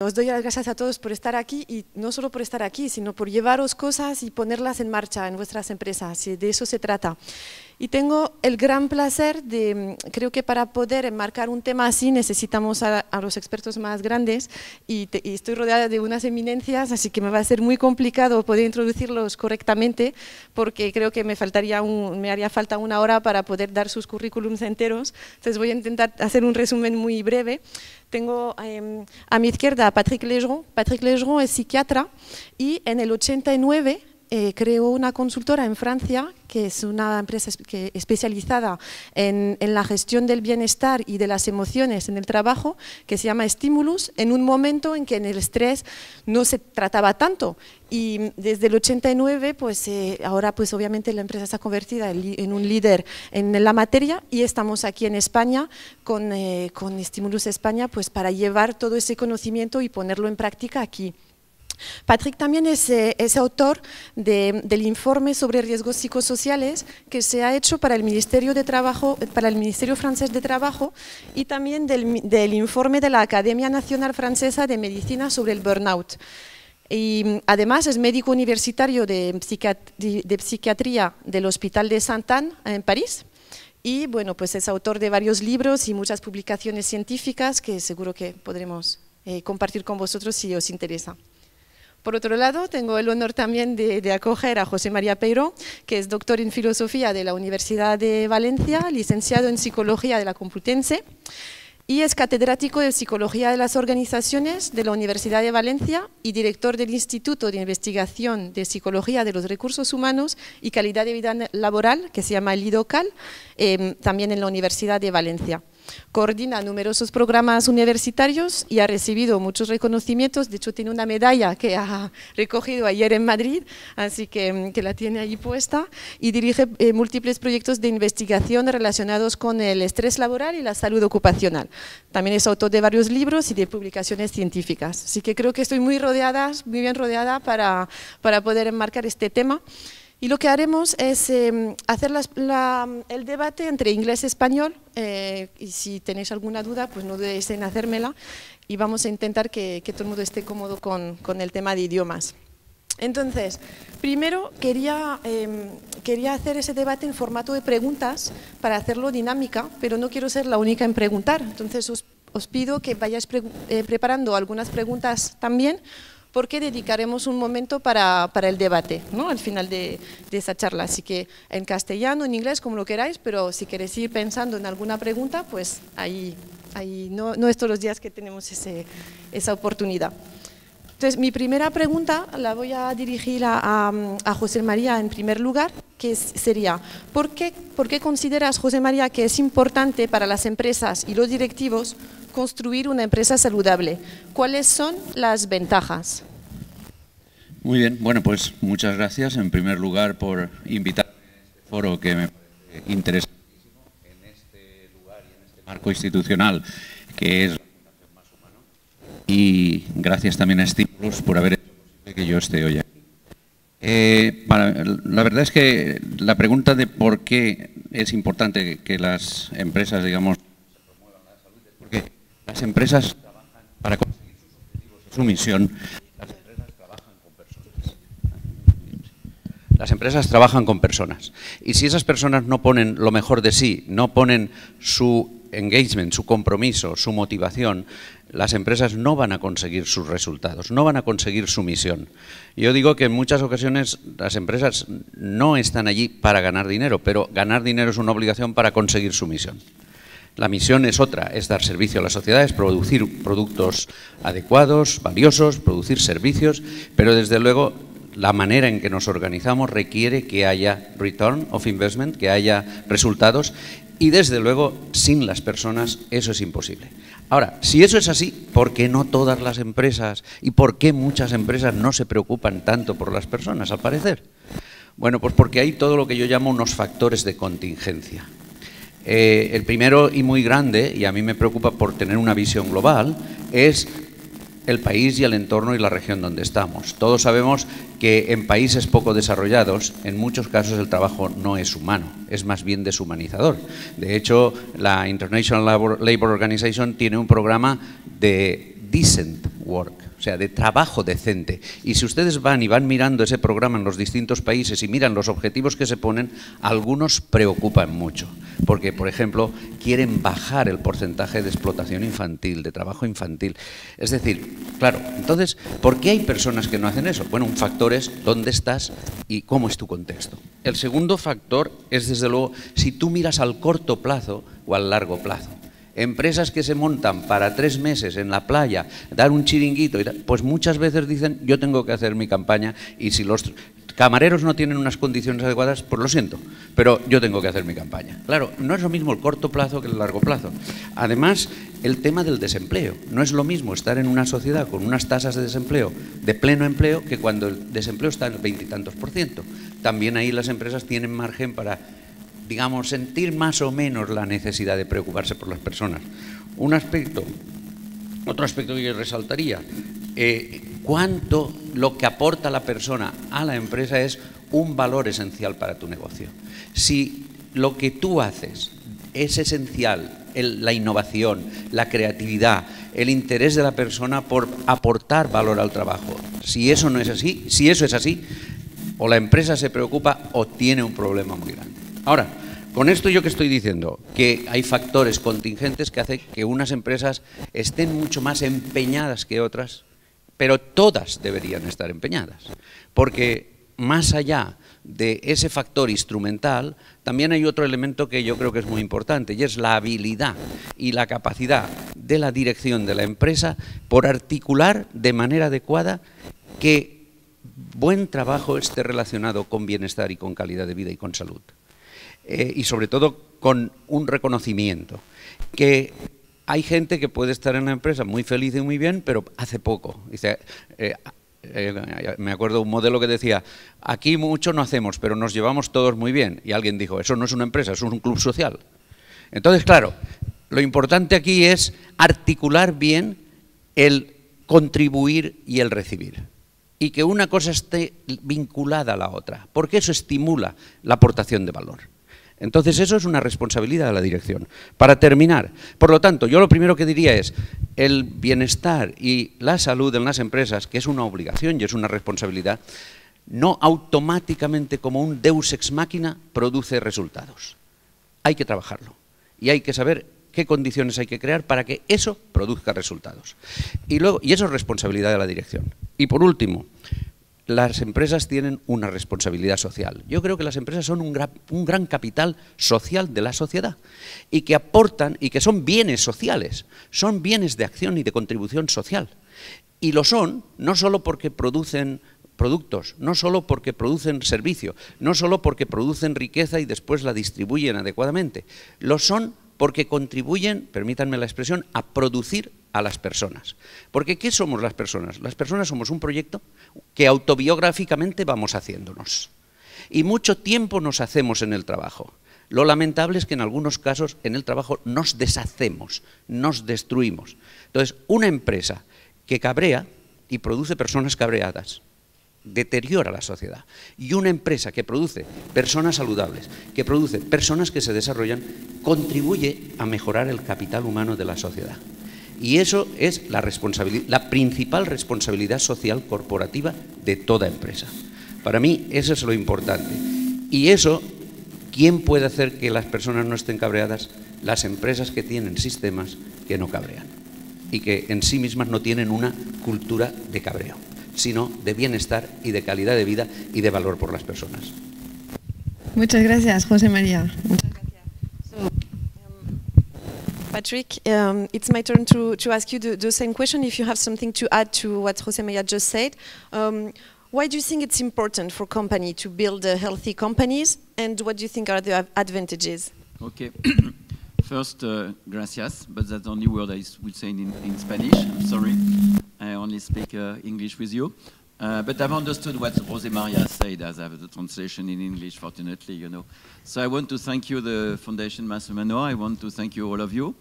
Os doy las gracias a todos por estar aquí y no solo por estar aquí, sino por llevaros cosas y ponerlas en marcha en vuestras empresas, y de eso se trata. Y tengo el gran placer de, creo que para poder enmarcar un tema así necesitamos a los expertos más grandes y estoy rodeada de unas eminencias, así que me va a ser muy complicado poder introducirlos correctamente porque creo que me haría falta una hora para poder dar sus currículums enteros, entonces voy a intentar hacer un resumen muy breve. Tengo a mi izquierda a Patrick Legeron. Patrick Legeron es psiquiatra y en el 89 creó una consultora en Francia, que es una empresa especializada en la gestión del bienestar y de las emociones en el trabajo, que se llama Stimulus, en un momento en que en el estrés no se trataba tanto. Y desde el 89, pues ahora pues obviamente la empresa está convertida en un líder en la materia y estamos aquí en España con Stimulus España pues para llevar todo ese conocimiento y ponerlo en práctica aquí. Patrick también es autor del informe sobre riesgos psicosociales que se ha hecho para el Ministerio de Trabajo, para el Ministerio francés de Trabajo y también del informe de la Academia Nacional Francesa de Medicina sobre el burnout. Y además es médico universitario de psiquiatría del Hospital de Sainte-Anne en París. Y bueno, pues es autor de varios libros y muchas publicaciones científicas que seguro que podremos compartir con vosotros si os interesa. Por otro lado, tengo el honor también de acoger a José María Peiró, que es doctor en Filosofía de la Universidad de Valencia, licenciado en Psicología de la Complutense y es catedrático de Psicología de las Organizaciones de la Universidad de Valencia y director del Instituto de Investigación de Psicología de los Recursos Humanos y Calidad de Vida Laboral, que se llama el IDOCAL, también en la Universidad de Valencia. Coordina numerosos programas universitarios y ha recibido muchos reconocimientos, de hecho tiene una medalla que ha recogido ayer en Madrid, así que la tiene ahí puesta, y dirige múltiples proyectos de investigación relacionados con el estrés laboral y la salud ocupacional. También es autor de varios libros y de publicaciones científicas, así que creo que estoy muy bien rodeada para poder enmarcar este tema. Y lo que haremos es hacer el debate entre inglés y español, y si tenéis alguna duda, pues no dudéis en hacérmela, y vamos a intentar que todo el mundo esté cómodo con el tema de idiomas. Entonces, primero quería hacer ese debate en formato de preguntas para hacerlo dinámica, pero no quiero ser la única en preguntar, entonces os pido que vayáis preparando algunas preguntas también, porque dedicaremos un momento para el debate, ¿no? Al final de esa charla, así que en castellano, en inglés, como lo queráis, pero si queréis ir pensando en alguna pregunta, pues ahí no es todos los días que tenemos esa oportunidad. Entonces, mi primera pregunta la voy a dirigir a José María en primer lugar, que sería, ¿por qué consideras, José María, que es importante para las empresas y los directivos construir una empresa saludable? ¿Cuáles son las ventajas? Muy bien, bueno, pues muchas gracias en primer lugar por invitarme a este foro que me parece interesantísimo en este lugar y en este marco institucional que es la Fundación máshumana, y gracias también a Stimulus por haber hecho posible que yo esté hoy aquí. La verdad es que la pregunta de por qué es importante que las empresas, digamos, se promuevan la salud es porque las empresas trabajan para conseguir sus objetivos y su misión. Las empresas trabajan con personas. Las empresas trabajan con personas. Y si esas personas no ponen lo mejor de sí, no ponen su engagement, su compromiso, su motivación, las empresas no van a conseguir sus resultados, no van a conseguir su misión. Yo digo que en muchas ocasiones las empresas no están allí para ganar dinero, pero ganar dinero es una obligación para conseguir su misión. La misión es otra, es dar servicio a la sociedad, es producir productos adecuados, valiosos, producir servicios, pero desde luego la manera en que nos organizamos requiere que haya return of investment, que haya resultados, y desde luego sin las personas eso es imposible. Ahora, si eso es así, ¿por qué no todas las empresas y por qué muchas empresas no se preocupan tanto por las personas, al parecer? Bueno, pues porque hay todo lo que yo llamo unos factores de contingencia. El primero y muy grande, y a mí me preocupa por tener una visión global, es el país y el entorno y la región donde estamos. Todos sabemos que en países poco desarrollados, en muchos casos el trabajo no es humano, es más bien deshumanizador. De hecho, la International Labour Organization tiene un programa de decent work, o sea, de trabajo decente. Y si ustedes van mirando ese programa en los distintos países y miran los objetivos que se ponen, algunos preocupan mucho, porque, por ejemplo, quieren bajar el porcentaje de explotación infantil, de trabajo infantil. Es decir, claro, entonces, ¿por qué hay personas que no hacen eso? Bueno, un factor es dónde estás y cómo es tu contexto. El segundo factor es, desde luego, si tú miras al corto plazo o al largo plazo. Empresas que se montan para 3 meses en la playa, dar un chiringuito, pues muchas veces dicen, yo tengo que hacer mi campaña y si los camareros no tienen unas condiciones adecuadas, pues lo siento, pero yo tengo que hacer mi campaña. Claro, no es lo mismo el corto plazo que el largo plazo. Además, el tema del desempleo. No es lo mismo estar en una sociedad con unas tasas de desempleo, de pleno empleo, que cuando el desempleo está en el 20 y tantos %. También ahí las empresas tienen margen para, digamos, sentir más o menos la necesidad de preocuparse por las personas. Otro aspecto que yo resaltaría, cuánto lo que aporta la persona a la empresa es un valor esencial para tu negocio. Si lo que tú haces es esencial, la innovación, la creatividad, el interés de la persona por aportar valor al trabajo, si eso no es así, si eso es así, o la empresa se preocupa o tiene un problema muy grande. Ahora, con esto yo que estoy diciendo, que hay factores contingentes que hacen que unas empresas estén mucho más empeñadas que otras, pero todas deberían estar empeñadas, porque más allá de ese factor instrumental, también hay otro elemento que yo creo que es muy importante, y es la habilidad y la capacidad de la dirección de la empresa por articular de manera adecuada que buen trabajo esté relacionado con bienestar y con calidad de vida y con salud. Y sobre todo con un reconocimiento, que hay gente que puede estar en la empresa muy feliz y muy bien, pero hace poco. Dice, me acuerdo de un modelo que decía, aquí mucho no hacemos, pero nos llevamos todos muy bien. Y alguien dijo, eso no es una empresa, eso es un club social. Entonces, claro, lo importante aquí es articular bien el contribuir y el recibir. Y que una cosa esté vinculada a la otra, porque eso estimula la aportación de valor. Entonces eso es una responsabilidad de la dirección. Para terminar, por lo tanto, yo lo primero que diría es el bienestar y la salud en las empresas, que es una obligación y es una responsabilidad, no automáticamente como un deus ex machina produce resultados. Hay que trabajarlo y hay que saber qué condiciones hay que crear para que eso produzca resultados. Y eso es responsabilidad de la dirección. Y por último, las empresas tienen una responsabilidad social. Yo creo que las empresas son un gran capital social de la sociedad y que aportan y que son bienes sociales, son bienes de acción y de contribución social. Y lo son no solo porque producen productos, no solo porque producen servicio, no solo porque producen riqueza y después la distribuyen adecuadamente, lo son porque contribuyen, permítanme la expresión, a producir a las personas. Porque ¿qué somos las personas? Las personas somos un proyecto que autobiográficamente vamos haciéndonos. Y mucho tiempo nos hacemos en el trabajo. Lo lamentable es que en algunos casos en el trabajo nos deshacemos, nos destruimos. Entonces, una empresa que cabrea y produce personas cabreadas, deteriora la sociedad. Y una empresa que produce personas saludables, que produce personas que se desarrollan, contribuye a mejorar el capital humano de la sociedad. Y eso es la principal responsabilidad social corporativa de toda empresa. Para mí eso es lo importante. Y eso, ¿quién puede hacer que las personas no estén cabreadas? Las empresas que tienen sistemas que no cabrean y que en sí mismas no tienen una cultura de cabreo, sino de bienestar y de calidad de vida y de valor por las personas. Muchas gracias, José María. Muchas gracias. So, Patrick, it's my turn to ask you the same question, if you have something to add to what José María just said. Why do you think it's important for companies to build healthy companies, and what do you think are the advantages? Okay. First, gracias, but that's the only word I will say in Spanish. I'm sorry. I only speak English with you. But I've understood what José María said, as I have the translation in English, fortunately, you know. So I want to thank you, the Foundation máshumana. I want to thank you, all of you.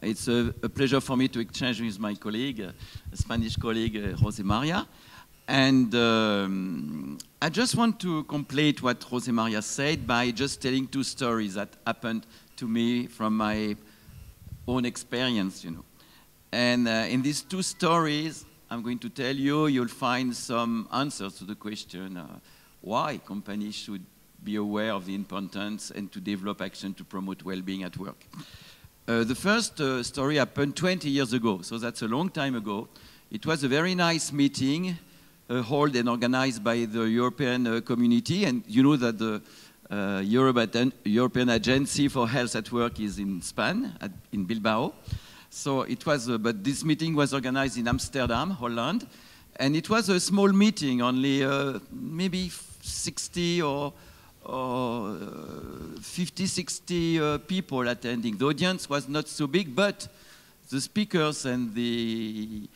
It's a pleasure for me to exchange with my colleague, a Spanish colleague, José María. And I just want to complete what José María said by just telling 2 stories that happened to me from my own experience, you know. And in these 2 stories, I'm going to tell you, you'll find some answers to the question why companies should be aware of the importance and to develop action to promote well-being at work. The first story happened 20 years ago, so that's a long time ago. It was a very nice meeting held and organized by the European community, and you know that the European Agency for Health at Work is in Spain, in Bilbao. So it was, but this meeting was organized in Amsterdam, Holland, and it was a small meeting, only maybe 60 or 50, 60 people attending. The audience was not so big, but the speakers and the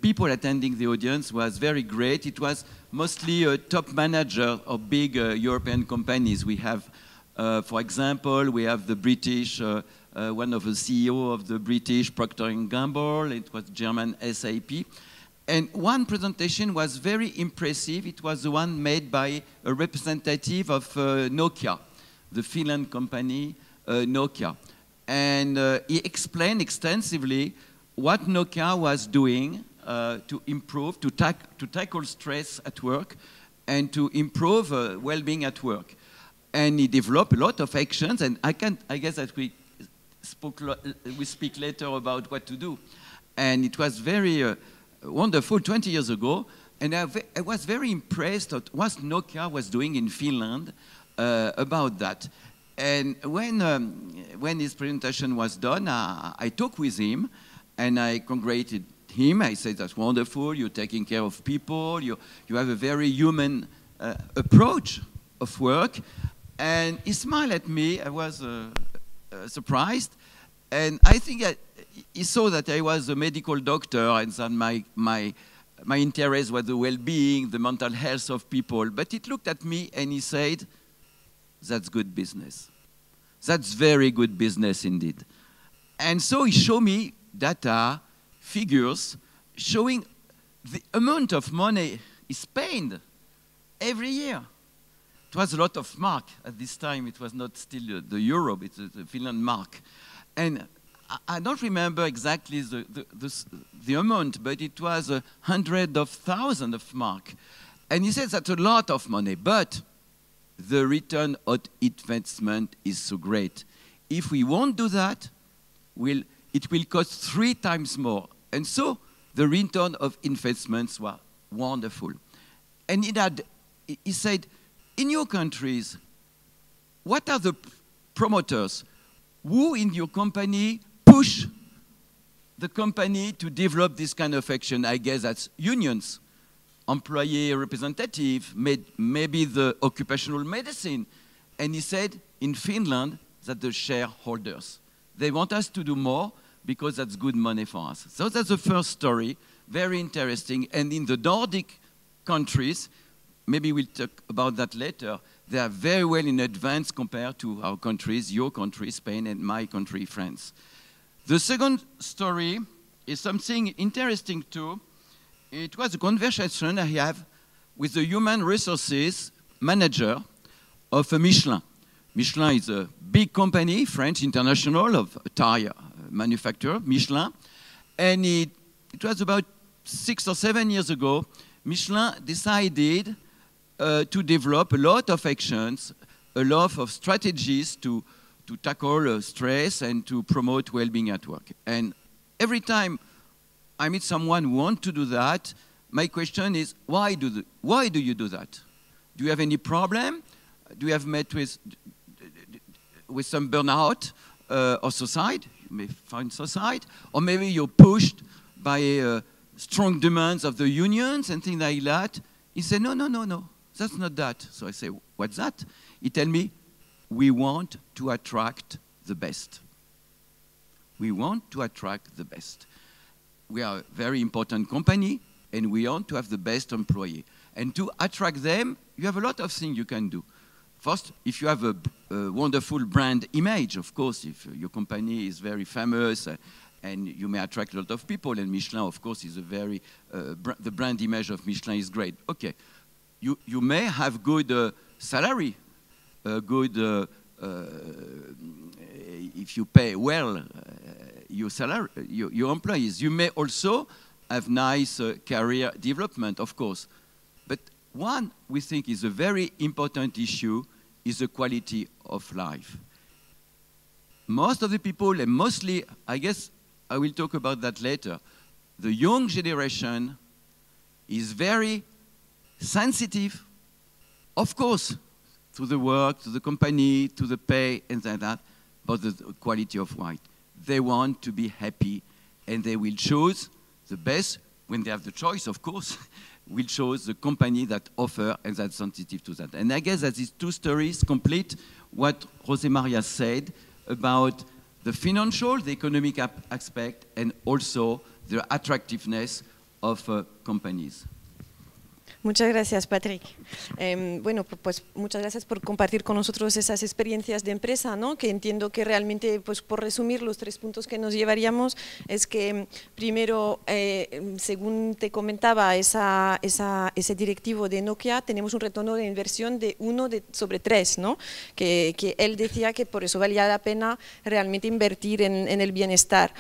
people attending the audience was very great. It was mostly a top manager of big European companies. We have, for example, we have the British, one of the CEO of the British Procter & Gamble. It was German SAP. And one presentation was very impressive. It was the one made by a representative of Nokia, the Finland company Nokia. And he explained extensively what Nokia was doing to improve, to tackle stress at work and to improve well-being at work. And he developed a lot of actions, and I guess that we speak later about what to do. And it was very wonderful 20 years ago, and I was very impressed at what Nokia was doing in Finland about that. And when his presentation was done, I talked with him, and I congratulated him. I said, that's wonderful, you're taking care of people, you have a very human approach of work. And he smiled at me. I was surprised. And I think he saw that I was a medical doctor and that my interest was the well-being, the mental health of people. But he looked at me and he said, that's good business. That's very good business indeed. And so he showed me data, figures, showing the amount of money is spent every year. It was a lot of mark. At this time, it was not still the euro, it's the Finland mark. And I don't remember exactly the amount, but it was hundreds of thousands of mark. And he said that's a lot of money, but the return on investment is so great. If we won't do that, it will cost 3 times more. And so the return of investments were wonderful. And he said, in your countries, what are the promoters? Who in your company push the company to develop this kind of action? I guess that's unions, employee representative, maybe the occupational medicine. And he said, in Finland, that the shareholders. They want us to do more because that's good money for us. So that's the first story, very interesting. And in the Nordic countries, maybe we'll talk about that later, they are very well in advance compared to our countries, your country, Spain, and my country, France. The second story is something interesting too. It was a conversation I have with the human resources manager of Michelin. Michelin is a big company, French international, of tire manufacturer, Michelin. And it was about 6 or 7 years ago, Michelin decided to develop a lot of actions, a lot of strategies to tackle stress and to promote well-being at work. And every time I meet someone who wants to do that, my question is, why do you do that? Do you have any problem? Do you have met with some burnout or suicide? You may find suicide. Or maybe you're pushed by strong demands of the unions and things like that. He said, no. That's not that. So I say, what's that? He tell me, we want to attract the best. We want to attract the best. We are a very important company, and we want to have the best employee. And to attract them, you have a lot of things you can do. First, if you have a wonderful brand image, of course, if your company is very famous, and you may attract a lot of people, and Michelin, of course, is a very, the brand image of Michelin is great. Okay. You may have good salary, good if you pay well your salary, your employees. You may also have nice career development, of course. But one we think is a very important issue is the quality of life. Most of the people, and mostly, I guess I will talk about that later, the young generation is very sensitive, of course, to the work, to the company, to the pay, and like that, but the quality of life. They want to be happy, and they will choose the best, when they have the choice, of course, will choose the company that offer and that's sensitive to that. And I guess that these two stories complete what José María said about the financial, the economic aspect, and also the attractiveness of companies. Muchas gracias, Patrick. Bueno, pues muchas gracias por compartir con nosotros esas experiencias de empresa, ¿no? Que entiendo que realmente, pues por resumir, los 3 puntos que nos llevaríamos es que primero, según te comentaba ese directivo de Nokia, tenemos un retorno de inversión de 1 sobre 3, ¿no? Que él decía que por eso valía la pena realmente invertir en el bienestar.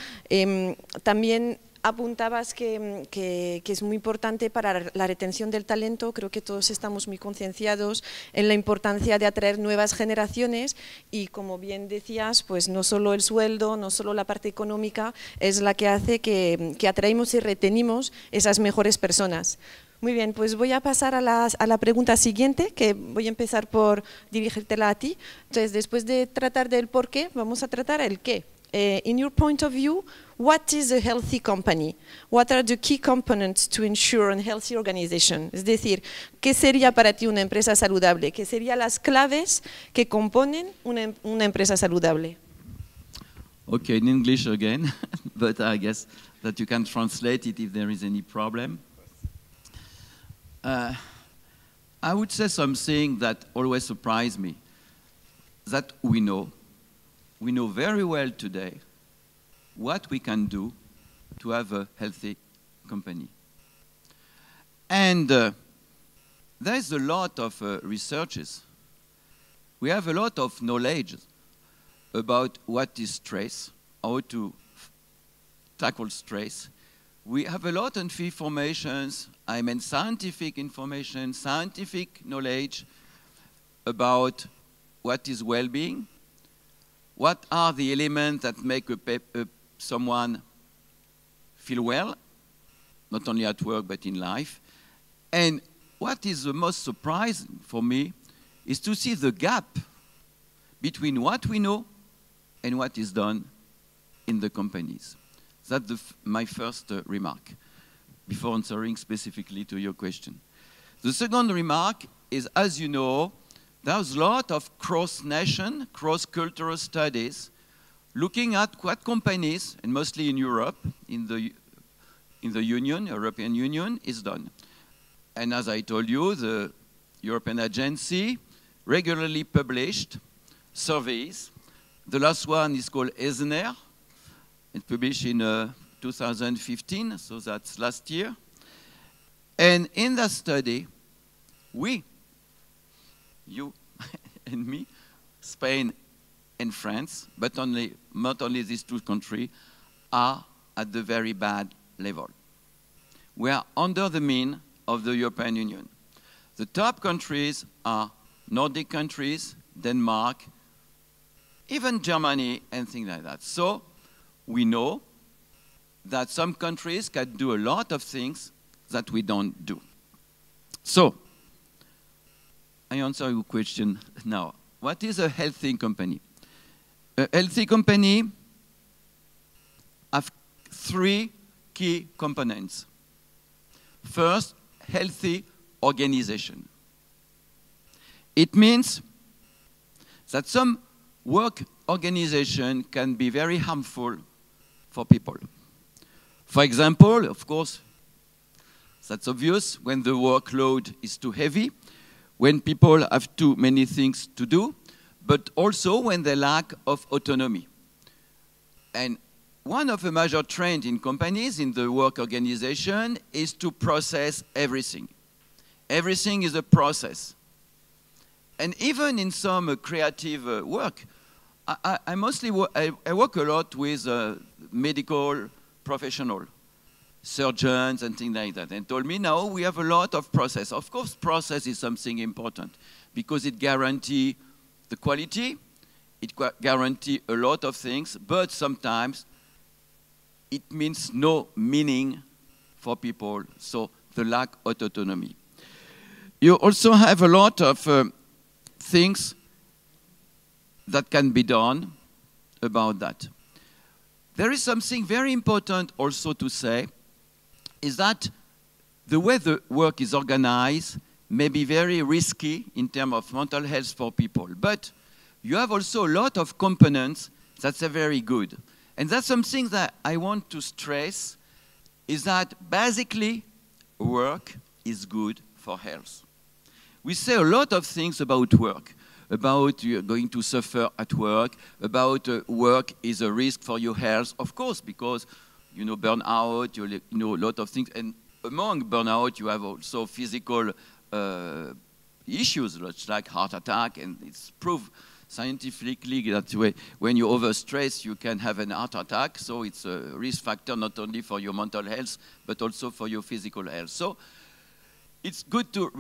También apuntabas que es muy importante para la retención del talento. Creo que todos estamos muy concienciados en la importancia de atraer nuevas generaciones y, como bien decías, pues no solo el sueldo, no solo la parte económica es la que hace que atraemos y retenimos esas mejores personas. Muy bien, pues voy a pasar a la pregunta siguiente, que voy a empezar por dirigírtela a ti. Entonces, después de tratar del por qué, vamos a tratar el qué. In your point of view, what is a healthy company? What are the key components to ensure a healthy organization? Es decir, ¿qué sería para ti una empresa saludable? ¿Qué serían las claves que componen una empresa saludable? Okay, in English again, but I guess that you can translate it if there is any problem. I would say something that always surprised me, that we know very well today what we can do to have a healthy company. And there is a lot of researches. We have a lot of knowledge about what is stress, how to tackle stress. We have a lot of information, I mean scientific information, scientific knowledge about what is well-being, what are the elements that make someone feel well, not only at work but in life. And what is the most surprising for me is to see the gap between what we know and what is done in the companies. That's my first remark, before answering specifically to your question. The second remark is, as you know, there's a lot of cross-nation, cross-cultural studies looking at what companies, and mostly in Europe, in the Union, European Union, is done. And as I told you, the European Agency regularly published surveys. The last one is called ESNER. It published in 2015, so that's last year. And in that study, you and me, Spain and France, but not only these two countries, are at the very bad level. We are under the mean of the European Union. The top countries are Nordic countries, Denmark, even Germany, and things like that. So we know that some countries can do a lot of things that we don't do. So, I answer your question now. What is a healthy company? A healthy company has 3 key components. First, healthy organization. It means that some work organization can be very harmful for people. For example, of course, that's obvious when the workload is too heavy, when people have too many things to do, but also when they lack of autonomy. And one of the major trends in companies, in the work organization, is to process everything. Everything is a process. And even in some creative work, I work a lot with medical professionals. surgeons and things like that, and told me, no, we have a lot of process. Of course, process is something important because it guarantees the quality, it guarantees a lot of things, but sometimes it means no meaning for people, so the lack of autonomy. You also have a lot of things that can be done about that. There is something very important also to say, is that the way the work is organized may be very risky in terms of mental health for people, but you have also a lot of components that are very good. And that's something that I want to stress, is that basically work is good for health. We say a lot of things about work, about you're going to suffer at work, about work is a risk for your health, of course, because you know burnout, you know a lot of things, and among burnout you have also physical issues, like heart attack, and it's proved scientifically that when you overstress, you can have an heart attack. So it's a risk factor not only for your mental health, but also for your physical health. So it's good to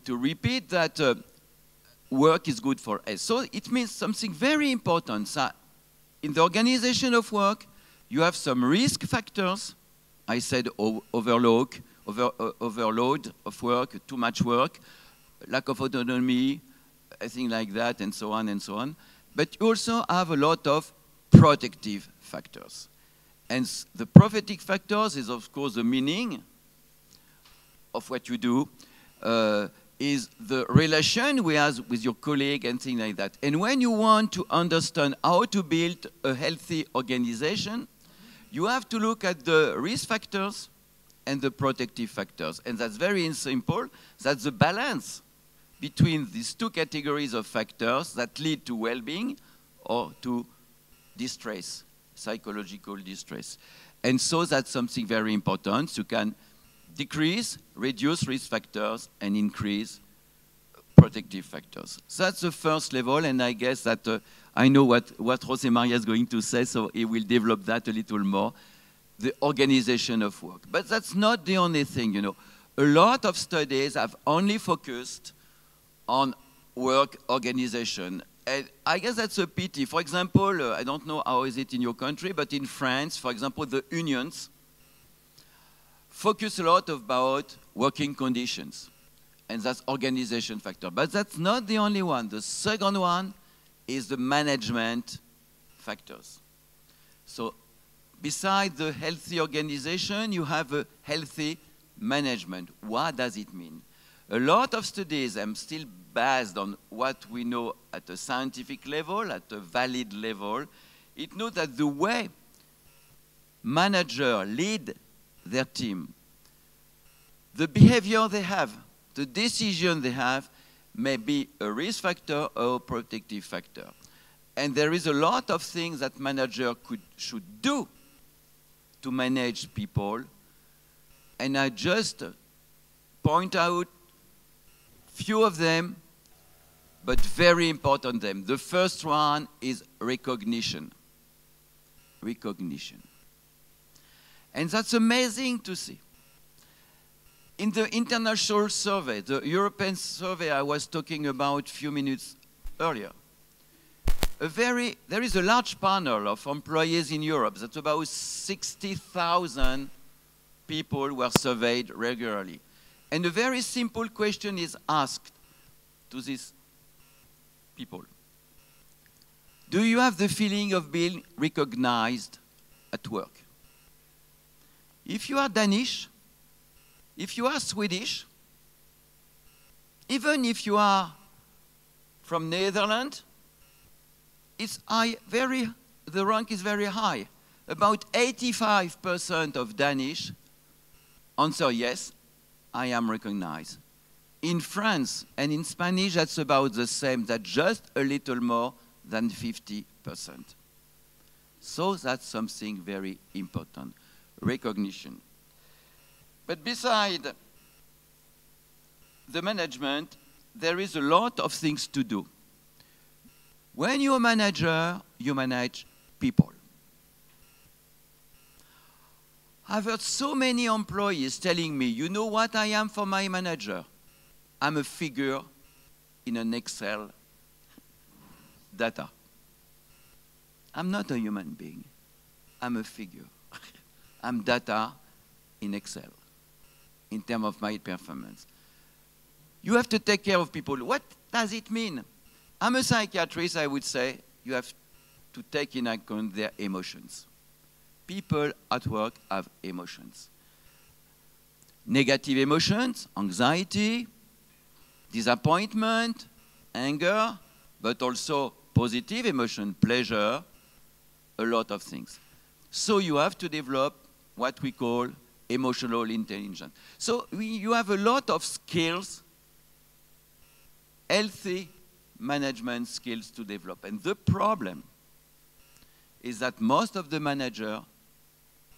repeat that work is good for us. So it means something very important. So in the organization of work, you have some risk factors. I said overload of work, too much work, lack of autonomy, I think like that, and so on and so on. But you also have a lot of protective factors. And the protective factors is, of course, the meaning of what you do, is the relation we have with your colleague and things like that. And when you want to understand how to build a healthy organization, you have to look at the risk factors and the protective factors. And that's very simple. That's the balance between these two categories of factors that lead to well-being or to distress, psychological distress. And so that's something very important. You can decrease, reduce risk factors, and increase protective factors. So that's the first level, and I guess that I know what José María is going to say, so he will develop that a little more, the organization of work. But that's not the only thing, you know. A lot of studies have only focused on work organization. And I guess that's a pity. For example, I don't know how is it in your country, but in France, for example, the unions focus a lot about working conditions. And that's organization factor. But that's not the only one. The second one is the management factors. So beside the healthy organization, you have a healthy management. What does it mean? A lot of studies are still based on what we know at a scientific level, at a valid level. It knows that the way managers lead their team, the behavior they have, the decision they have, may be a risk factor or a protective factor. And there is a lot of things that managers should do to manage people. And I just point out few of them, but very important them. The first one is recognition. Recognition. And that's amazing to see. In the international survey, the European survey I was talking about a few minutes earlier, there is a large panel of employees in Europe. That's about 60,000 people were surveyed regularly. And a very simple question is asked to these people. Do you have the feeling of being recognized at work? If you are Danish, if you are Swedish, even if you are from Netherlands, the rank is very high. About 85% of Danish answer yes, I am recognized. In France and in Spanish, that's about the same, that's just a little more than 50%. So that's something very important, recognition. But beside the management, there is a lot of things to do. When you're a manager, you manage people. I've heard so many employees telling me, you know what I am for my manager? I'm a figure in an Excel data. I'm not a human being. I'm a figure. I'm data in Excel in terms of my performance. You have to take care of people. What does it mean? I'm a psychiatrist, I would say you have to take in account their emotions. People at work have emotions. Negative emotions, anxiety, disappointment, anger, but also positive emotion, pleasure, a lot of things. So you have to develop what we call emotional intelligence. So you have a lot of skills, healthy management skills to develop. And the problem is that most of the managers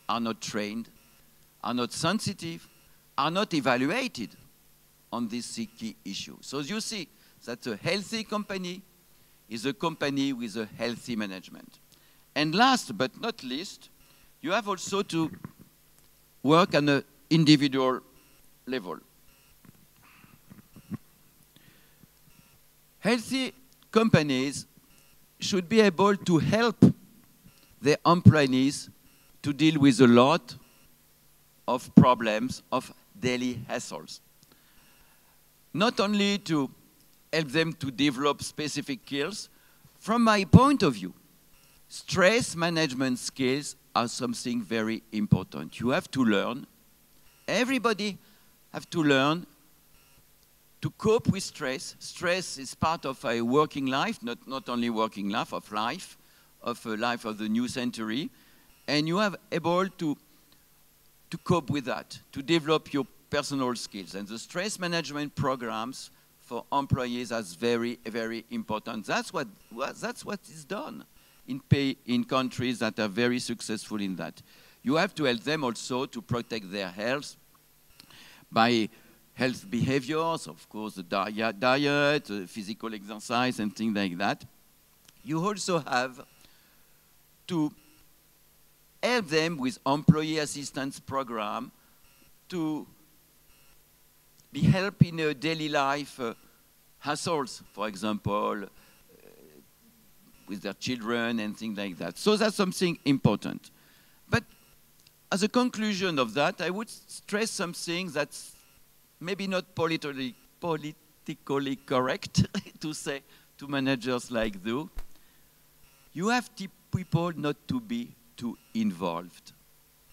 are not trained, are not sensitive, are not evaluated on this key issue. So you see that a healthy company is a company with a healthy management. And last but not least, you have also to work on an individual level. Healthy companies should be able to help their employees to deal with a lot of problems, of daily hassles. Not only to help them to develop specific skills, from my point of view, stress management skills are something very important. You have to learn, everybody have to learn to cope with stress. Stress is part of a working life, not only working life, of a life of the new century. And you are able to cope with that, to develop your personal skills. And the stress management programs for employees are very, very important. That's what is done in countries that are very successful in that. You have to help them also to protect their health by health behaviors, of course, the diet, physical exercise, and things like that. You also have to help them with employee assistance program to be helped in a daily life hassles, for example, with their children and things like that. So that's something important. But as a conclusion of that, I would stress something that's maybe not politically correct to say to managers like you. You have people not to be too involved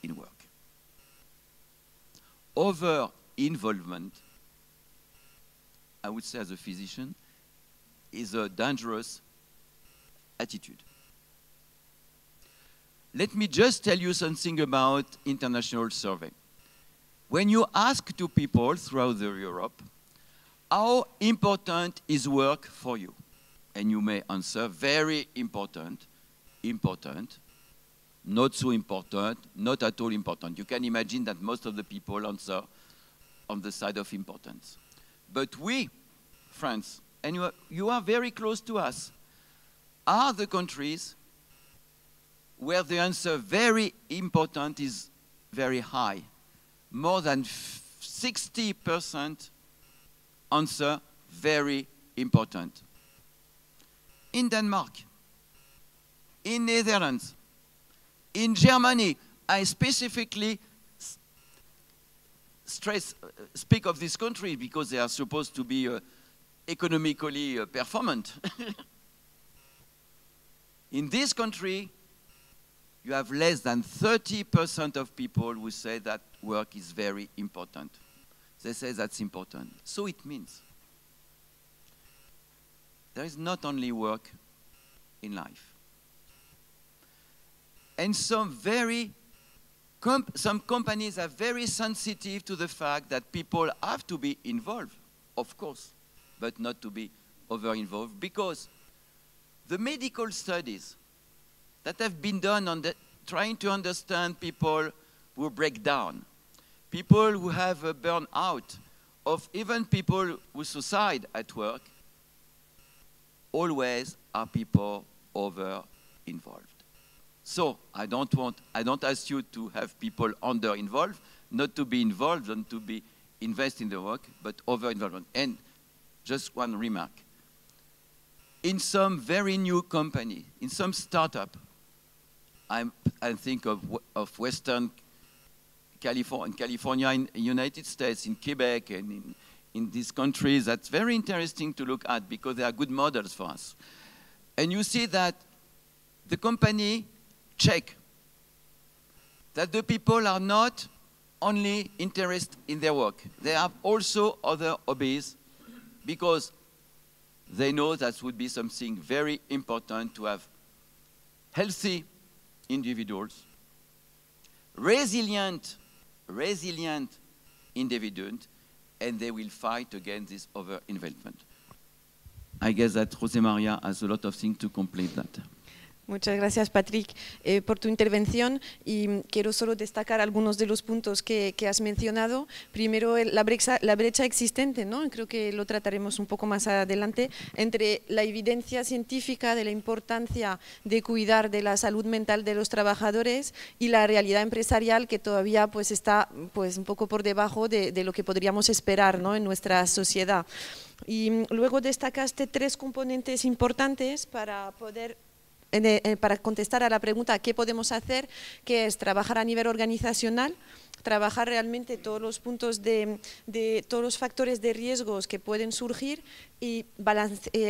in work. Over-involvement, I would say as a physician, is a dangerous attitude. Let me just tell you something about international survey. When you ask to people throughout Europe, how important is work for you? And you may answer, very important, important, not so important, not at all important. You can imagine that most of the people answer on the side of importance. But we, France, and you are very close to us, are the countries where the answer very important is very high. More than 60% answer very important. In Denmark, in Netherlands, in Germany, I specifically speak of this country because they are supposed to be economically performant. In this country, you have less than 30% of people who say that work is very important. They say that's important. So it means there is not only work in life. And some companies are very sensitive to the fact that people have to be involved, of course, but not to be over-involved, because the medical studies that have been done on trying to understand people who break down, people who have a burnout, of even people who suicide at work, always are people over-involved. So I don't ask you to have people under-involved, not to be involved and to be invest in the work, but over-involvement. And just one remark. In some very new company, in some startup, I think of Western California, in United States, in Quebec, and in these countries, that's very interesting to look at because they are good models for us. And you see that the company check that the people are not only interested in their work. They have also other hobbies because they know that would be something very important to have healthy individuals, resilient individuals, and they will fight against this over-involvement. I guess that José María has a lot of things to complete that. Muchas gracias, Patrick, por tu intervención, y quiero solo destacar algunos de los puntos que has mencionado. Primero, la brecha existente, ¿no? Creo que lo trataremos un poco más adelante, entre la evidencia científica de la importancia de cuidar de la salud mental de los trabajadores y la realidad empresarial que todavía pues, está pues, un poco por debajo de lo que podríamos esperar, ¿no? En nuestra sociedad. Y luego destacaste 3 componentes importantes para poder para contestar a la pregunta ¿qué podemos hacer?, que es trabajar a nivel organizacional, trabajar realmente todos los puntos de todos los factores de riesgos que pueden surgir y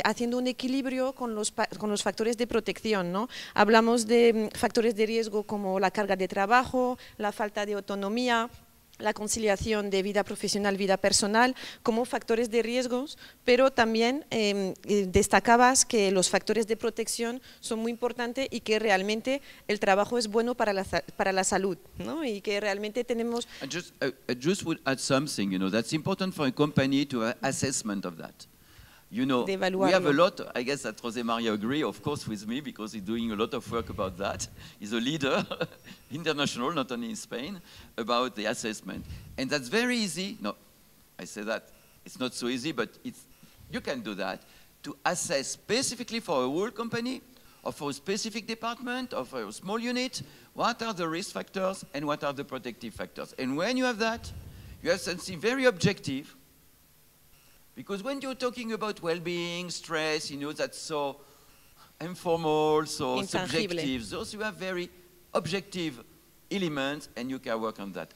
haciendo un equilibrio con los factores de protección, ¿no? Hablamos de factores de riesgo como la carga de trabajo, la falta de autonomía, la conciliación de vida profesional, vida personal, como factores de riesgos, pero también destacabas que los factores de protección son muy importantes y que realmente el trabajo es bueno para la salud, ¿no? Y que realmente tenemos… I just would add something, you know, that's important for a company to have assessment of that. You know, we have a lot, I guess that José María agree, of course, with me, because he's doing a lot of work about that. He's a leader, international, not only in Spain, about the assessment. And that's very easy. No, I say that it's not so easy, but you can do that, to assess specifically for a whole company, or for a specific department, or for a small unit, what are the risk factors and what are the protective factors. And when you have that, you have something very objective. Because when you're talking about well-being, stress, you know, that's so informal, so subjective. Those you have very objective elements, and you can work on that.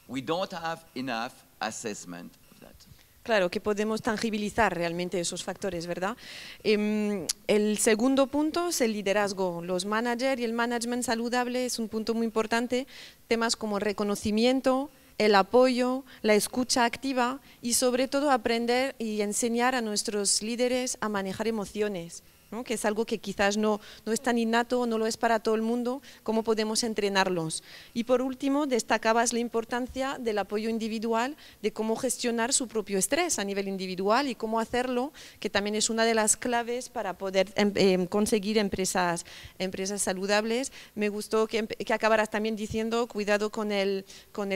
We don't have enough assessment of that. Claro, que podemos tangibilizar realmente esos factores, ¿verdad? El segundo punto es el liderazgo. Los managers y el management saludable es un punto muy importante. Temas como el reconocimiento, el apoyo, la escucha activa y sobre todo aprender y enseñar a nuestros líderes a manejar emociones, ¿no? Que es algo que quizás no es tan innato, no lo es para todo el mundo, cómo podemos entrenarlos. Y por último, destacabas la importancia del apoyo individual, de cómo gestionar su propio estrés a nivel individual y cómo hacerlo, que también es una de las claves para poder conseguir empresas saludables. Me gustó que acabaras también diciendo cuidado con el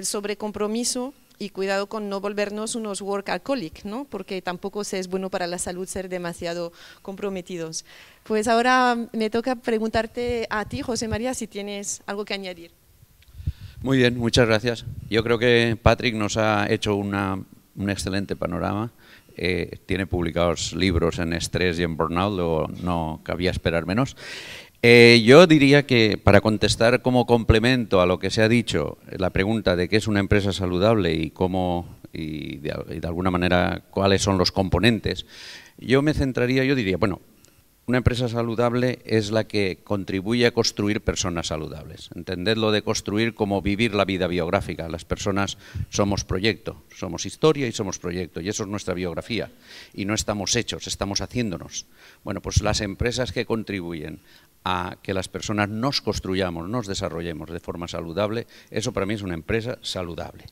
sobrecompromiso y cuidado con no volvernos unos workaholic, ¿no? Porque tampoco es bueno para la salud ser demasiado comprometidos. Pues ahora me toca preguntarte a ti, José María, si tienes algo que añadir. Muy bien, muchas gracias. Yo creo que Patrick nos ha hecho un excelente panorama. Tiene publicados libros en estrés y en burnout, no cabía esperar menos. Yo diría que para contestar como complemento a lo que se ha dicho, la pregunta de qué es una empresa saludable y cómo y de alguna manera cuáles son los componentes, yo diría, bueno, una empresa saludable es la que contribuye a construir personas saludables. Entendedlo de construir como vivir la vida biográfica. Las personas somos proyecto, somos historia y somos proyecto, y eso es nuestra biografía. Y no estamos hechos, estamos haciéndonos. Bueno, pues las empresas que contribuyen a que las personas nos construyamos, nos desarrollemos de forma saludable, eso para mí es una empresa saludable.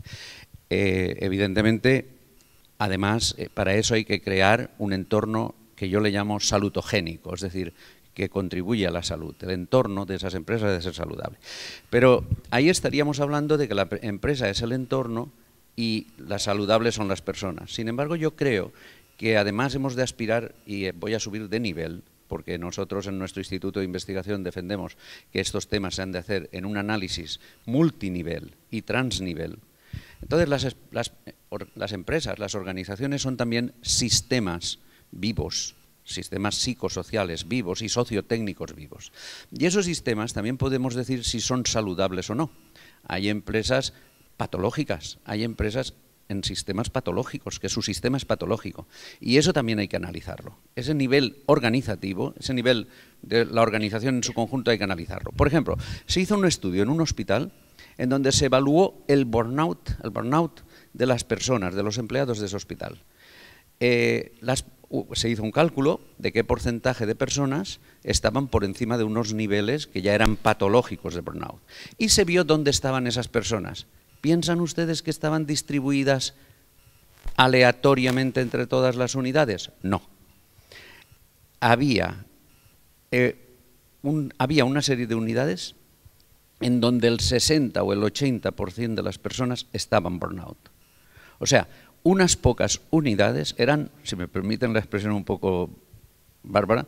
Evidentemente, además, para eso hay que crear un entorno que yo le llamo salutogénico, es decir, que contribuye a la salud. El entorno de esas empresas debe ser saludable. Pero ahí estaríamos hablando de que la empresa es el entorno y las saludables son las personas. Sin embargo, yo creo que además hemos de aspirar, y voy a subir de nivel, porque nosotros en nuestro Instituto de Investigación defendemos que estos temas se han de hacer en un análisis multinivel y transnivel. Entonces las empresas, las organizaciones son también sistemas vivos, sistemas psicosociales vivos y sociotécnicos vivos. Y esos sistemas también podemos decir si son saludables o no. Hay empresas patológicas, hay empresas en sistemas patológicos, que su sistema es patológico. Y eso también hay que analizarlo. Ese nivel organizativo, ese nivel de la organización en su conjunto hay que analizarlo. Por ejemplo, se hizo un estudio en un hospital en donde se evaluó el burnout de las personas, de los empleados de ese hospital. Se hizo un cálculo de qué porcentaje de personas estaban por encima de unos niveles que ya eran patológicos de burnout. Y se vio dónde estaban esas personas. ¿Piensan ustedes que estaban distribuidas aleatoriamente entre todas las unidades? No. Había una serie de unidades en donde el 60 o el 80% de las personas estaban burnout. O sea, unas pocas unidades eran, si me permiten la expresión un poco bárbara,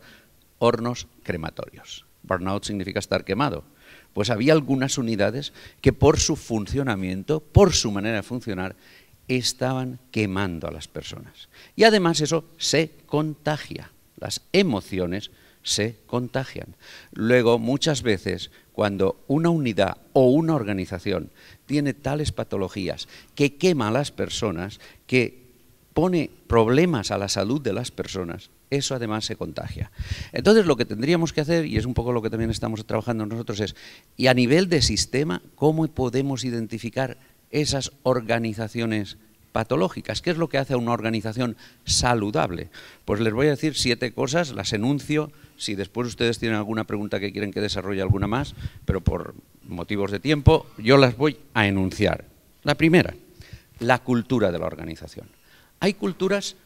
hornos crematorios. Burnout significa estar quemado. Pues había algunas unidades que por su funcionamiento, por su manera de funcionar, estaban quemando a las personas. Y además eso se contagia, las emociones se contagian. Luego, muchas veces, cuando una unidad o una organización tiene tales patologías que quema a las personas, que pone problemas a la salud de las personas, eso además se contagia. Entonces lo que tendríamos que hacer, y es un poco lo que también estamos trabajando nosotros, es, y a nivel de sistema, ¿cómo podemos identificar esas organizaciones patológicas? ¿Qué es lo que hace a una organización saludable? Pues les voy a decir 7 cosas, las enuncio, si después ustedes tienen alguna pregunta que quieren que desarrolle alguna más, pero por motivos de tiempo yo las voy a enunciar. La primera, la cultura de la organización. Hay culturas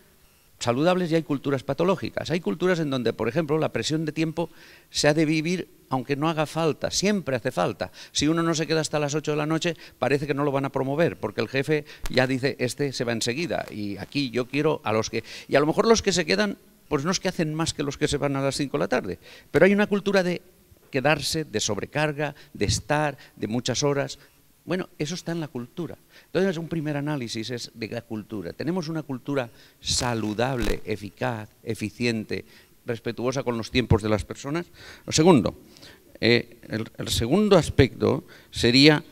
saludables y hay culturas patológicas. Hay culturas en donde, por ejemplo, la presión de tiempo se ha de vivir aunque no haga falta, siempre hace falta. Si uno no se queda hasta las 8 de la noche, parece que no lo van a promover, porque el jefe ya dice, este se va enseguida, y aquí yo quiero a los que... Y a lo mejor los que se quedan, pues no es que hacen más que los que se van a las 5 de la tarde, pero hay una cultura de quedarse, de sobrecarga, de estar, de muchas horas. Bueno, eso está en la cultura. Entonces, un primer análisis es de la cultura. Tenemos una cultura saludable, eficaz, eficiente, respetuosa con los tiempos de las personas. Lo segundo, el segundo aspecto sería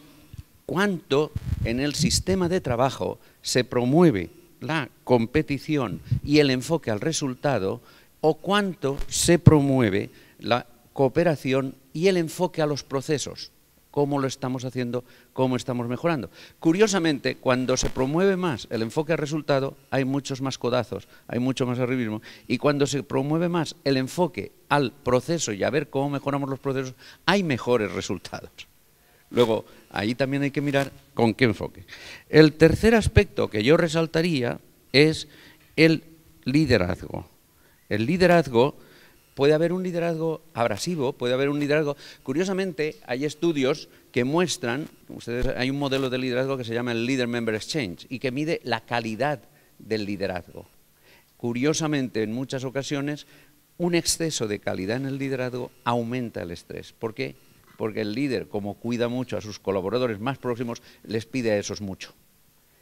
cuánto en el sistema de trabajo se promueve la competición y el enfoque al resultado, o cuánto se promueve la cooperación y el enfoque a los procesos. Cómo lo estamos haciendo, cómo estamos mejorando. Curiosamente, cuando se promueve más el enfoque al resultado, hay muchos más codazos, hay mucho más arribismo, y cuando se promueve más el enfoque al proceso y a ver cómo mejoramos los procesos, hay mejores resultados. Luego, ahí también hay que mirar con qué enfoque. El tercer aspecto que yo resaltaría es el liderazgo. El liderazgo... Puede haber un liderazgo abrasivo, puede haber un liderazgo... Curiosamente, hay estudios que muestran, hay un modelo de liderazgo que se llama el Leader Member Exchange y que mide la calidad del liderazgo. Curiosamente, en muchas ocasiones, un exceso de calidad en el liderazgo aumenta el estrés. ¿Por qué? Porque el líder, como cuida mucho a sus colaboradores más próximos, les pide a esos mucho.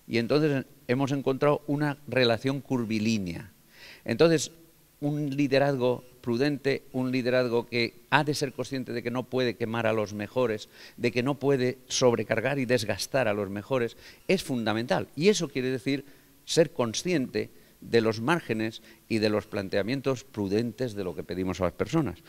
Y entonces hemos encontrado una relación curvilínea. Entonces, un liderazgo prudente, un liderazgo que ha de ser consciente de que no puede quemar a los mejores, de que no puede sobrecargar y desgastar a los mejores, es fundamental. Y eso quiere decir ser consciente de los márgenes y de los planteamientos prudentes de lo que pedimos a las personas.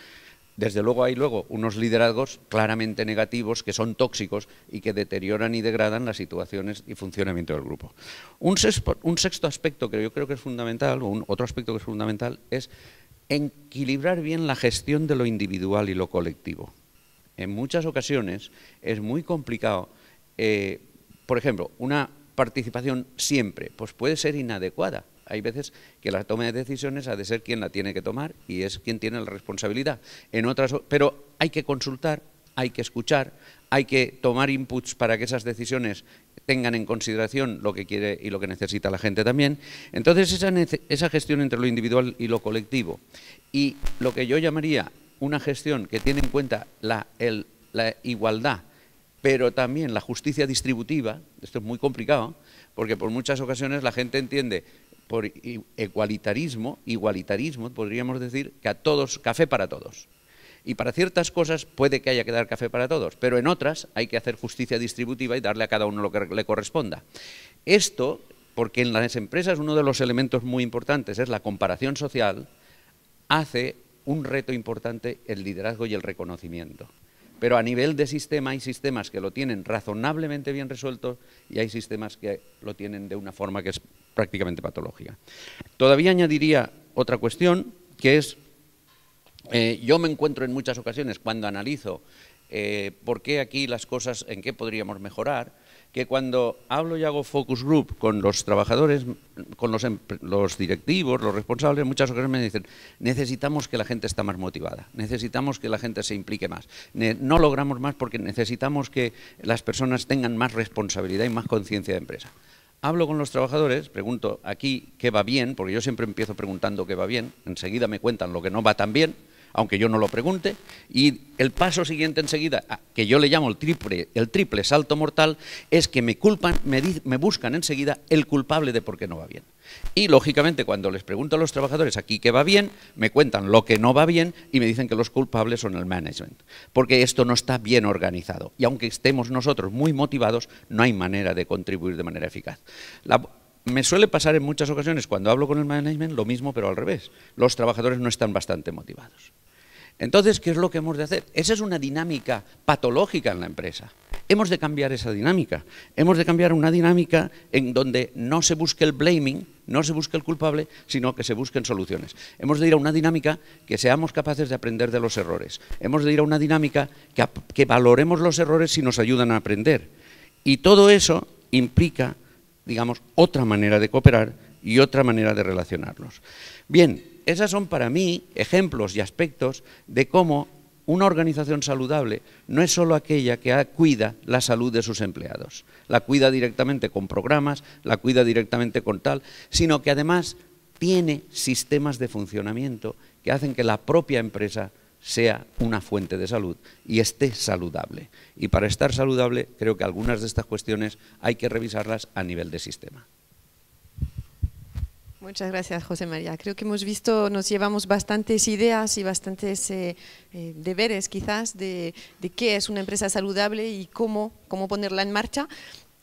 Desde luego hay unos liderazgos claramente negativos que son tóxicos y que deterioran y degradan las situaciones y funcionamiento del grupo. Un sexto aspecto que yo creo que es fundamental, o otro aspecto que es fundamental, es equilibrar bien la gestión de lo individual y lo colectivo. En muchas ocasiones es muy complicado, por ejemplo, una participación siempre, pues puede ser inadecuada. Hay veces que la toma de decisiones ha de ser quien la tiene que tomar y es quien tiene la responsabilidad. Pero hay que consultar, hay que escuchar, hay que tomar inputs para que esas decisiones tengan en consideración lo que quiere y lo que necesita la gente también. Entonces, esa gestión entre lo individual y lo colectivo, y lo que yo llamaría una gestión que tiene en cuenta la igualdad, pero también la justicia distributiva. Esto es muy complicado, porque por muchas ocasiones la gente entiende por igualitarismo, podríamos decir, que a todos, café para todos. Y para ciertas cosas puede que haya que dar café para todos, pero en otras hay que hacer justicia distributiva y darle a cada uno lo que le corresponda. Esto, porque en las empresas uno de los elementos muy importantes es la comparación social, hace un reto importante el liderazgo y el reconocimiento. Pero a nivel de sistema hay sistemas que lo tienen razonablemente bien resuelto y hay sistemas que lo tienen de una forma que es prácticamente patológica. Todavía añadiría otra cuestión, que es, yo me encuentro en muchas ocasiones cuando analizo por qué aquí las cosas, en qué podríamos mejorar, que cuando hablo y hago focus group con los trabajadores, con los directivos, los responsables, en muchas ocasiones me dicen, necesitamos que la gente esté más motivada, necesitamos que la gente se implique más, no logramos más porque necesitamos que las personas tengan más responsabilidad y más conciencia de empresa. Hablo con los trabajadores, pregunto aquí qué va bien, porque yo siempre empiezo preguntando qué va bien, enseguida me cuentan lo que no va tan bien, aunque yo no lo pregunte, y el paso siguiente enseguida, que yo le llamo el triple salto mortal, es que me culpan, me buscan enseguida el culpable de por qué no va bien. Y lógicamente cuando les pregunto a los trabajadores aquí qué va bien, me cuentan lo que no va bien y me dicen que los culpables son el management, porque esto no está bien organizado, y aunque estemos nosotros muy motivados, no hay manera de contribuir de manera eficaz. Me suele pasar en muchas ocasiones cuando hablo con el management lo mismo, pero al revés. Los trabajadores no están bastante motivados. Entonces, ¿qué es lo que hemos de hacer? Esa es una dinámica patológica en la empresa. Hemos de cambiar esa dinámica. Hemos de cambiar una dinámica en donde no se busque el blaming, no se busque el culpable, sino que se busquen soluciones. Hemos de ir a una dinámica que seamos capaces de aprender de los errores. Hemos de ir a una dinámica que valoremos los errores si nos ayudan a aprender. Y todo eso implica, digamos, otra manera de cooperar y otra manera de relacionarnos. Bien, esas son para mí ejemplos y aspectos de cómo una organización saludable no es solo aquella que cuida la salud de sus empleados, la cuida directamente con programas, la cuida directamente con tal, sino que además tiene sistemas de funcionamiento que hacen que la propia empresa sea una fuente de salud y esté saludable. Y para estar saludable, creo que algunas de estas cuestiones hay que revisarlas a nivel de sistema. Muchas gracias, José María. Creo que hemos visto, nos llevamos bastantes ideas y bastantes deberes quizás de qué es una empresa saludable y cómo ponerla en marcha.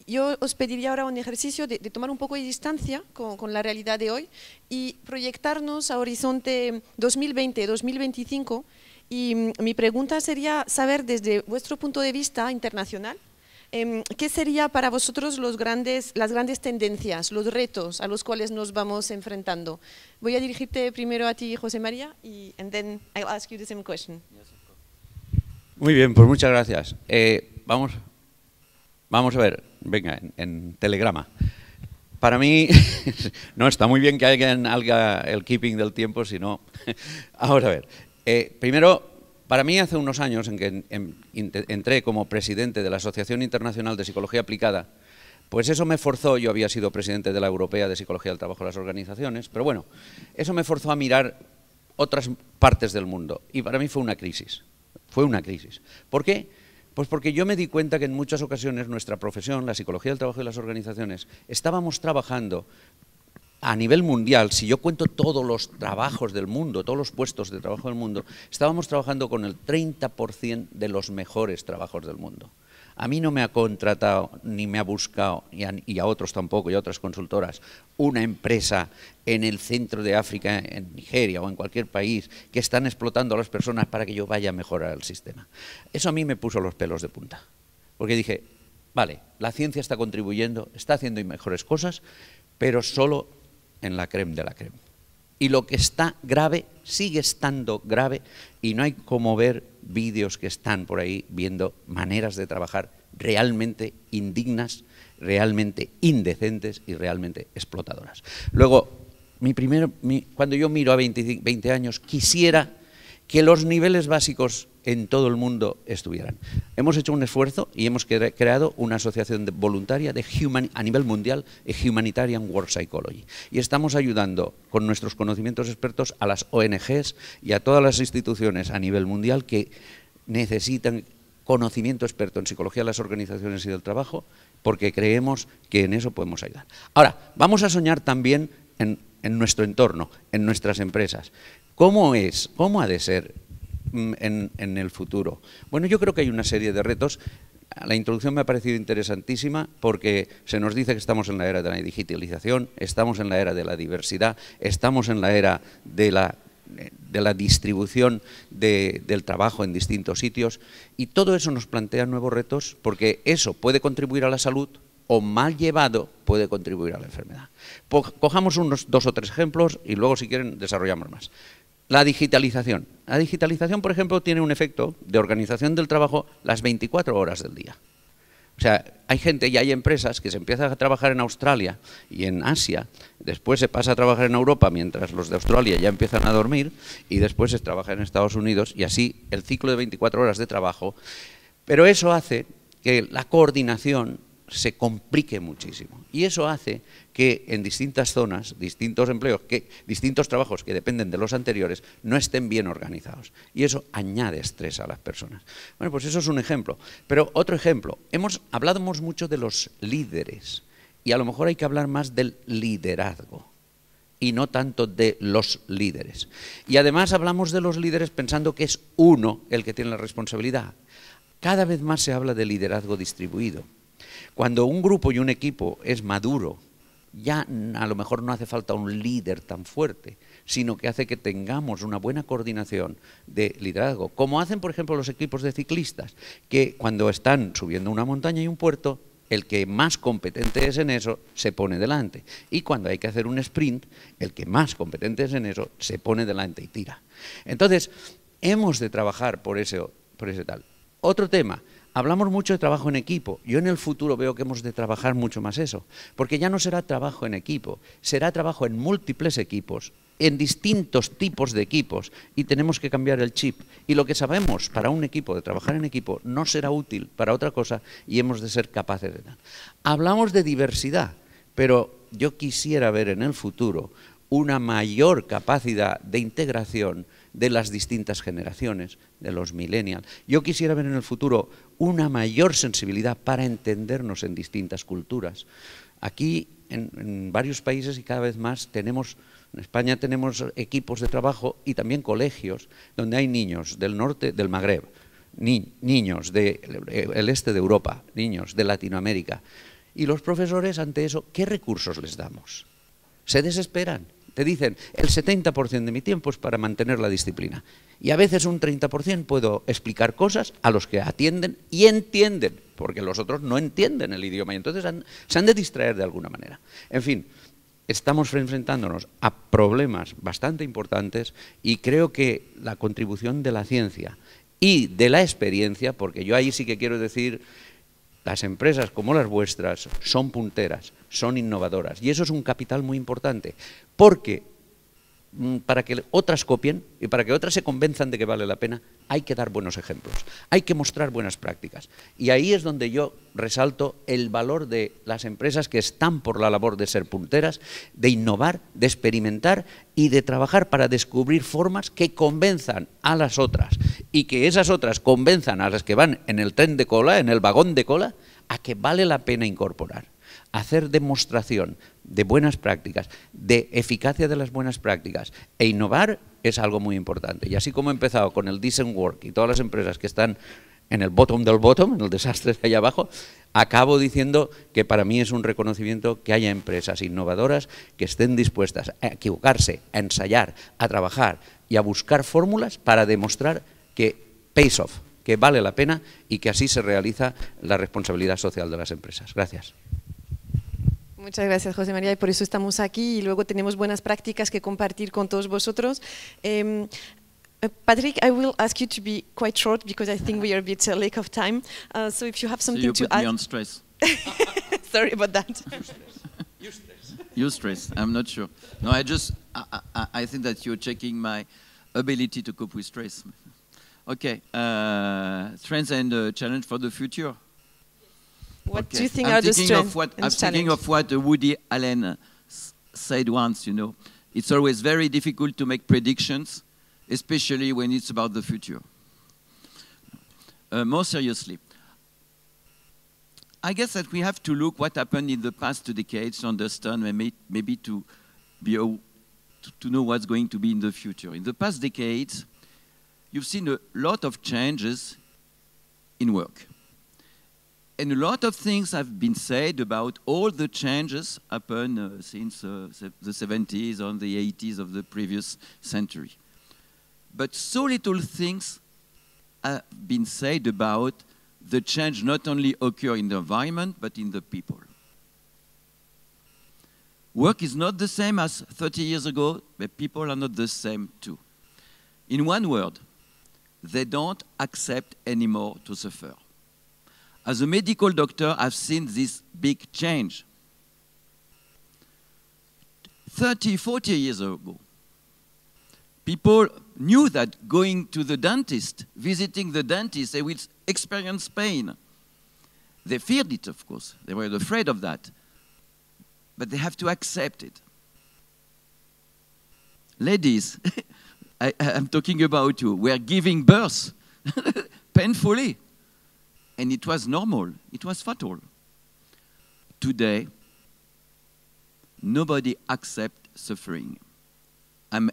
Yo os pediría ahora un ejercicio de tomar un poco de distancia con la realidad de hoy y proyectarnos a horizonte 2020-2025. Y mi pregunta sería saber desde vuestro punto de vista internacional, ¿qué sería para vosotros las grandes tendencias, los retos a los cuales nos vamos enfrentando? Voy a dirigirte primero a ti, José María, y then I'll ask you the same question. Muy bien, pues muchas gracias. Vamos a ver, venga, en telegrama. Para mí, no está muy bien que alguien haga el keeping del tiempo, sino... Ahora a ver, primero... Para mí, hace unos años en que entré como presidente de la Asociación Internacional de Psicología Aplicada, pues eso me forzó, yo había sido presidente de la Europea de Psicología del Trabajo de las Organizaciones, pero bueno, eso me forzó a mirar otras partes del mundo y para mí fue una crisis. ¿Por qué? Pues porque yo me di cuenta que en muchas ocasiones nuestra profesión, la psicología del trabajo y las organizaciones, estábamos trabajando a nivel mundial. Si yo cuento todos los trabajos del mundo, todos los puestos de trabajo del mundo, estábamos trabajando con el 30% de los mejores trabajos del mundo. A mí no me ha contratado, ni me ha buscado, y a otros tampoco, y a otras consultoras, una empresa en el centro de África, en Nigeria o en cualquier país, que están explotando a las personas para que yo vaya a mejorar el sistema. Eso a mí me puso los pelos de punta, porque dije, vale, la ciencia está contribuyendo, está haciendo mejores cosas, pero solo en la creme de la creme. Y lo que está grave sigue estando grave y no hay como ver vídeos que están por ahí viendo maneras de trabajar realmente indignas, realmente indecentes y realmente explotadoras. Luego, cuando yo miro a 20 años, quisiera que los niveles básicos en todo el mundo estuvieran. Hemos hecho un esfuerzo y hemos creado una asociación voluntaria a nivel mundial de Humanitarian Work Psychology. Y estamos ayudando con nuestros conocimientos expertos a las ONGs y a todas las instituciones a nivel mundial que necesitan conocimiento experto en psicología de las organizaciones y del trabajo, porque creemos que en eso podemos ayudar. Ahora, vamos a soñar también en nuestro entorno, en nuestras empresas. ¿Cómo ha de ser en el futuro? Bueno, yo creo que hay una serie de retos. La introducción me ha parecido interesantísima porque se nos dice que estamos en la era de la digitalización, estamos en la era de la diversidad, estamos en la era de la distribución del trabajo en distintos sitios, y todo eso nos plantea nuevos retos, porque eso puede contribuir a la salud o, mal llevado, puede contribuir a la enfermedad. Cojamos unos 2 o 3 ejemplos y luego, si quieren, desarrollamos más. La digitalización. La digitalización, por ejemplo, tiene un efecto de organización del trabajo las 24 horas del día. O sea, hay gente y hay empresas que se empiezan a trabajar en Australia y en Asia, después se pasa a trabajar en Europa mientras los de Australia ya empiezan a dormir, y después se trabaja en Estados Unidos, y así el ciclo de 24 horas de trabajo. Pero eso hace que la coordinación se complique muchísimo, y eso hace que en distintas zonas, distintos empleos, distintos trabajos que dependen de los anteriores, no estén bien organizados, y eso añade estrés a las personas. Bueno, pues eso es un ejemplo. Pero otro ejemplo, hablamos mucho de los líderes, y a lo mejor hay que hablar más del liderazgo y no tanto de los líderes. Y además hablamos de los líderes pensando que es uno el que tiene la responsabilidad. Cada vez más se habla de liderazgo distribuido. Cuando un grupo y un equipo es maduro, ya a lo mejor no hace falta un líder tan fuerte, sino que hace que tengamos una buena coordinación de liderazgo, como hacen, por ejemplo, los equipos de ciclistas, que cuando están subiendo una montaña y un puerto, el que más competente es en eso se pone delante, y cuando hay que hacer un sprint, el que más competente es en eso se pone delante y tira. Entonces, hemos de trabajar por ese tal. Otro tema. Hablamos mucho de trabajo en equipo. Yo en el futuro veo que hemos de trabajar mucho más eso, porque ya no será trabajo en equipo, será trabajo en múltiples equipos, en distintos tipos de equipos, y tenemos que cambiar el chip. Y lo que sabemos para un equipo de trabajar en equipo no será útil para otra cosa, y hemos de ser capaces de tal. Hablamos de diversidad, pero yo quisiera ver en el futuro una mayor capacidad de integración de las distintas generaciones, de los millennials. Yo quisiera ver en el futuro una mayor sensibilidad para entendernos en distintas culturas. Aquí, en varios países y cada vez más, en España tenemos equipos de trabajo y también colegios donde hay niños del norte del Magreb, niños del este de Europa, niños de Latinoamérica. Y los profesores, ante eso, ¿qué recursos les damos? Se desesperan. Te dicen, el 70% de mi tiempo es para mantener la disciplina. Y a veces un 30% puedo explicar cosas a los que atienden y entienden, porque los otros no entienden el idioma y entonces se han de distraer de alguna manera. En fin, estamos enfrentándonos a problemas bastante importantes, y creo que la contribución de la ciencia y de la experiencia, porque yo ahí sí que quiero decir, las empresas como las vuestras son punteras, son innovadoras, y eso es un capital muy importante, porque para que otras copien y para que otras se convenzan de que vale la pena, hay que dar buenos ejemplos, hay que mostrar buenas prácticas. Y ahí es donde yo resalto el valor de las empresas que están por la labor de ser punteras, de innovar, de experimentar y de trabajar para descubrir formas que convenzan a las otras, y que esas otras convenzan a las que van en el tren de cola, en el vagón de cola, a que vale la pena incorporar. Hacer demostración de buenas prácticas, de eficacia de las buenas prácticas e innovar es algo muy importante. Y así como he empezado con el decent work y todas las empresas que están en el bottom del bottom, en el desastre de allá abajo, acabo diciendo que para mí es un reconocimiento que haya empresas innovadoras que estén dispuestas a equivocarse, a ensayar, a trabajar y a buscar fórmulas para demostrar que pays off, que vale la pena y que así se realiza la responsabilidad social de las empresas. Gracias. Muchas gracias, José María, y por eso estamos aquí, y luego tenemos buenas prácticas que compartir con todos vosotros. Patrick, I will ask you to be quite short because I think we are a bit lack of time. So if you have something to add. So you put me on stress. Sorry about that. You stress. You stress. I'm not sure. No, I think that you're checking my ability to cope with stress. Okay, strengths and challenge for the future. What Okay. do you think are the strengths I'm thinking of what Woody Allen said once, you know. It's always very difficult to make predictions, especially when it's about the future. More seriously, I guess that we have to look what happened in the past 2 decades to understand and maybe to know what's going to be in the future. In the past decades, you've seen a lot of changes in work. And a lot of things have been said about all the changes happened since the 70s or the 80s of the previous century. But so little things have been said about the change not only occur in the environment, but in the people. Work is not the same as 30 years ago, but people are not the same too. In one word, they don't accept anymore to suffer. As a medical doctor, I've seen this big change. 30, 40 years ago, people knew that going to the dentist, visiting the dentist, they will experience pain. They feared it, of course. They were afraid of that. But they have to accept it. Ladies, I'm talking about you, were giving birth painfully. And it was normal. It was fatal. Today, nobody accepts suffering. I'm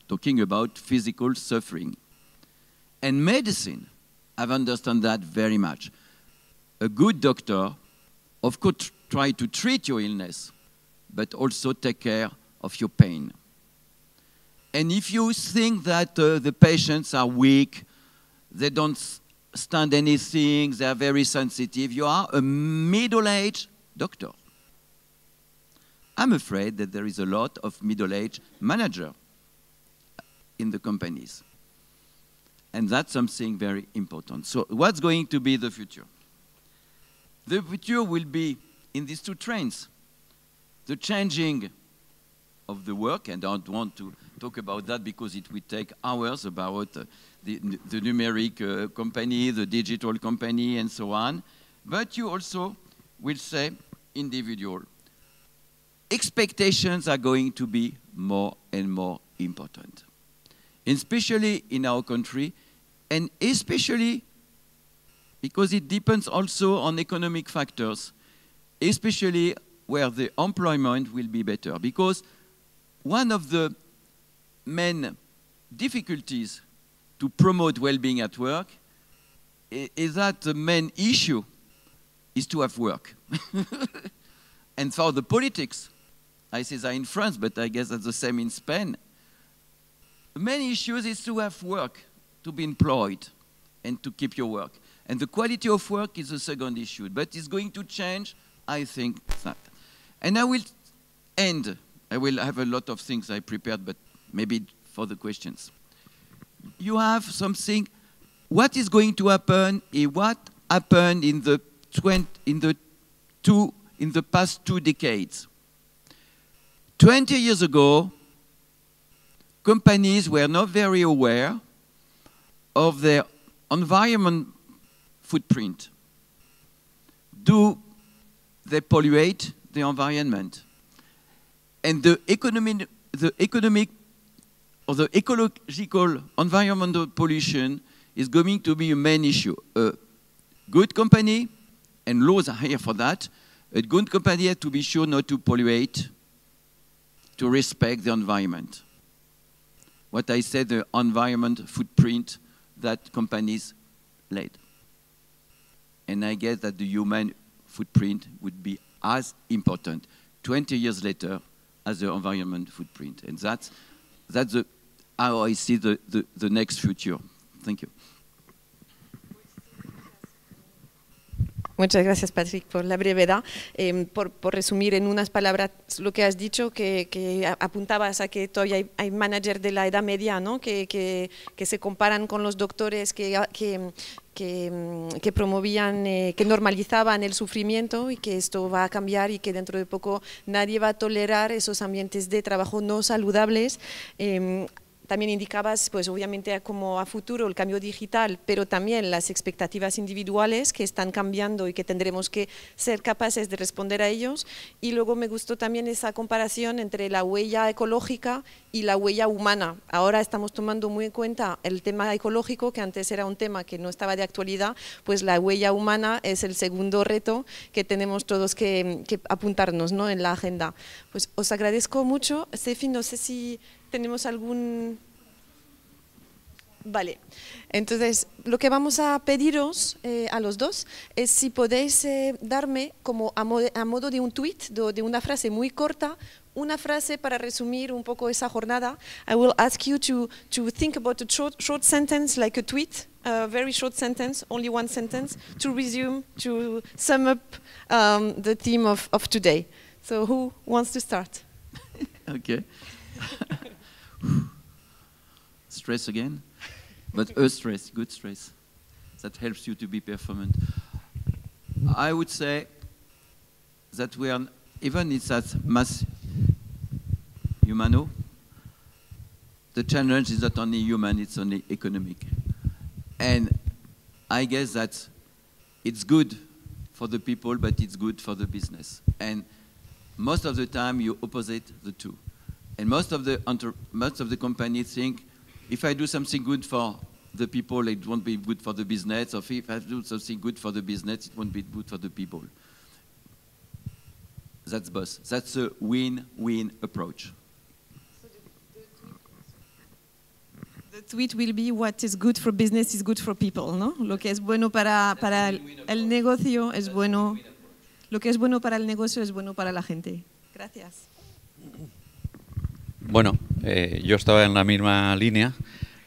talking about physical suffering. And medicine, I've understood that very much. A good doctor, of course, try to treat your illness, but also take care of your pain. And if you think that the patients are weak, they don't stand anything, they are very sensitive, you are a middle-aged doctor. I'm afraid that there is a lot of middle-aged managers in the companies. And that's something very important. So what's going to be the future? The future will be in these 2 trends. The changing of the work, and I don't want to talk about that because it will take hours about the numeric company, the digital company, and so on. But you also will say individual. Expectations are going to be more and more important, especially in our country, and especially because it depends also on economic factors, especially where the employment will be better. Because one of the main difficulties to promote well-being at work is that the main issue is to have work. And for the politics, I say that in France, but I guess that's the same in Spain, the main issue is to have work, to be employed, and to keep your work. And the quality of work is the second issue, but it's going to change, I think, that. And I will end. I will have a lot of things I prepared, but maybe for the questions. You have something, what is going to happen is what happened in the past 2 decades. 20 years ago, companies were not very aware of their environment footprint. Do they pollute the environment? And the ecological environmental pollution is going to be a main issue. A good company, and laws are here for that, a good company has to be sure not to pollute, to respect the environment. What I said, the environment footprint that companies laid. And I guess that the human footprint would be as important 20 years later as the environment footprint. And that's how I see the next future. Thank you. Muchas gracias, Patrick, por la brevedad. Por resumir en unas palabras lo que has dicho, que apuntabas a que todavía hay managers de la edad media, ¿no? que se comparan con los doctores que promovían, que normalizaban el sufrimiento, y que esto va a cambiar y que dentro de poco nadie va a tolerar esos ambientes de trabajo no saludables. también indicabas, pues obviamente como a futuro el cambio digital, pero también las expectativas individuales que están cambiando y que tendremos que ser capaces de responder a ellos. Y luego me gustó también esa comparación entre la huella ecológica y la huella humana. Ahora estamos tomando muy en cuenta el tema ecológico, que antes era un tema que no estaba de actualidad, pues la huella humana es el segundo reto que tenemos todos que apuntarnos, ¿no?, en la agenda. Pues os agradezco mucho. Sefi, no sé si tenemos algún... Vale, entonces lo que vamos a pediros a los dos es si podéis darme como a modo de un tweet, de una frase muy corta, una frase para resumir un poco esa jornada. I will ask you to think about a short sentence, like a tweet, a very short sentence, only one sentence, to resume, to sum up the theme of today. So who wants to start? Okay. Stress again, but a stress, good stress, that helps you to be performant. I would say that we are, even it's at mass humano, the challenge is not only human, it's only economic. And I guess that it's good for the people, but it's good for the business. And most of the time you opposite the two. And most of the companies think, if I do something good for the people, it won't be good for the business, or if I do something good for the business, it won't be good for the people. That's both. That's a win-win approach. The tweet will be, what is good for business is good for people, ¿no? Lo que es bueno para el negocio es bueno, lo que es bueno para el negocio es bueno para la gente. Gracias. Bueno, yo estaba en la misma línea,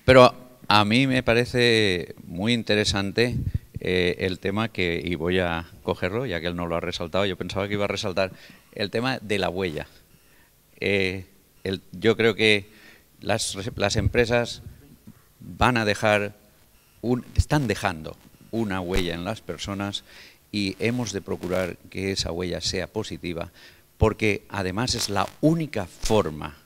pero a mí me parece muy interesante el tema que, y voy a cogerlo, ya que él no lo ha resaltado, yo pensaba que iba a resaltar el tema de la huella. Yo creo que las empresas van a dejar, están dejando una huella en las personas y hemos de procurar que esa huella sea positiva, porque además es la única forma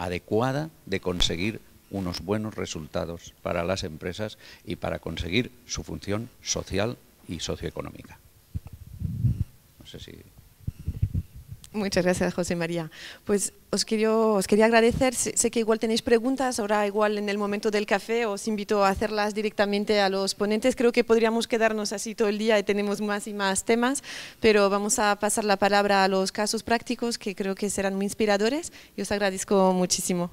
adecuada de conseguir unos buenos resultados para las empresas y para conseguir su función social y socioeconómica. No sé si... Muchas gracias, José María. Pues os quería agradecer, sé que igual tenéis preguntas, ahora igual en el momento del café os invito a hacerlas directamente a los ponentes. Creo que podríamos quedarnos así todo el día y tenemos más y más temas, pero vamos a pasar la palabra a los casos prácticos que creo que serán muy inspiradores y os agradezco muchísimo.